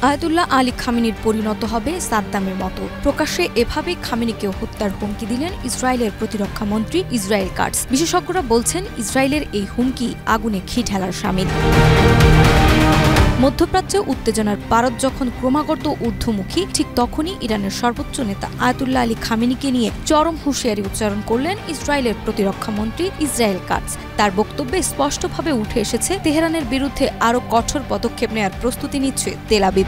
Ayatollah Ali খামেনির পরিণত হবে সাদ্দামের মতো। প্রকাশ্যে এভাবে খামেনিকে হত্যার হুমকি দিলেন ইসরায়েলের প্রতিরক্ষা মন্ত্রী ইসরায়েল কাটস। বিশেষজ্ঞরা বলছেন, ইসরায়েলের এই হুমকি আগুনে ঘি ঢালার শামিল। মধ্যপ্রাচ্যে উত্তেজনার পারদ যখন ক্রমাগত ঊর্ধ্বমুখী, ঠিক তখনই ইরানের সর্বোচ্চ নেতা আয়াতুল্লাহ আলী খামেনিকে নিয়ে চরম হুঁশিয়ারি উচ্চারণ করলেন ইসরায়েলের প্রতিরক্ষা মন্ত্রী ইসরায়েল কাটস। তার বক্তব্যে স্পষ্টভাবে উঠে এসেছে, তেহরানের বিরুদ্ধে আরও কঠোর পদক্ষেপ নেয়ার প্রস্তুতি নিচ্ছে তেল আবিব।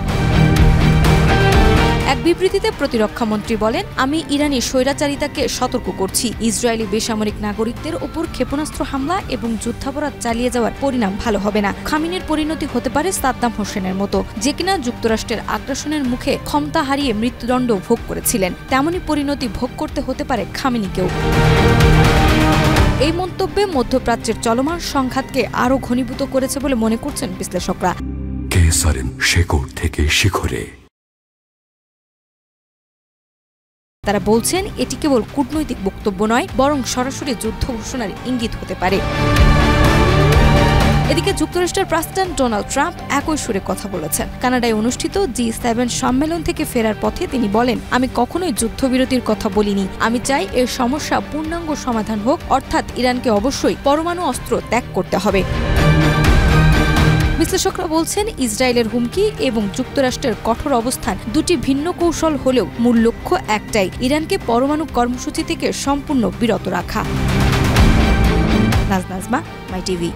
এক বিবৃতিতে প্রতিরক্ষা মন্ত্রী বলেন, আমি ইরানি স্বৈরাচারিতাকে সতর্ক করছি। ইসরায়েলি বেসামরিক নাগরিকদের ওপর ক্ষেপণাস্ত্র হামলা এবং যুদ্ধাপরাধ চালিয়ে যাওয়ার পরিণাম ভালো হবে না। খামেনির পরিণতি হতে পারে সাদ্দাম হোসেনের মতো, যে কিনা যুক্তরাষ্ট্রের আগ্রাসনের মুখে ক্ষমতা হারিয়ে মৃত্যুদণ্ড ভোগ করেছিলেন। তেমনই পরিণতি ভোগ করতে হতে পারে খামেনিকেও। এই মন্তব্যে মধ্যপ্রাচ্যের চলমান সংঘাতকে আরও ঘনীভূত করেছে বলে মনে করছেন বিশ্লেষকরা। শেকড় থেকে শিখরে। তারা বলছেন, এটি কেবল কূটনৈতিক বক্তব্য নয়, বরং সরাসরি যুদ্ধ ঘোষণার ইঙ্গিত হতে পারে। এদিকে যুক্তরাষ্ট্রের প্রেসিডেন্ট ডোনাল্ড ট্রাম্প একই সুরে কথা বলেছেন। কানাডায় অনুষ্ঠিত G7 সম্মেলন থেকে ফেরার পথে তিনি বলেন, আমি কখনোই যুদ্ধবিরতির কথা বলিনি। আমি চাই এর সমস্যা পূর্ণাঙ্গ সমাধান হোক, অর্থাৎ ইরানকে অবশ্যই পরমাণু অস্ত্র ত্যাগ করতে হবে। বিশ্লেষকরা বলছেন, ইসরায়েলের হুমকি এবং যুক্তরাষ্ট্রের কঠোর অবস্থান দুটি ভিন্ন কৌশল হলেও মূল লক্ষ্য একটাই, ইরানকে পরমাণু কর্মসূচি থেকে সম্পূর্ণ বিরত রাখা। নাজমা, মাই টিভি।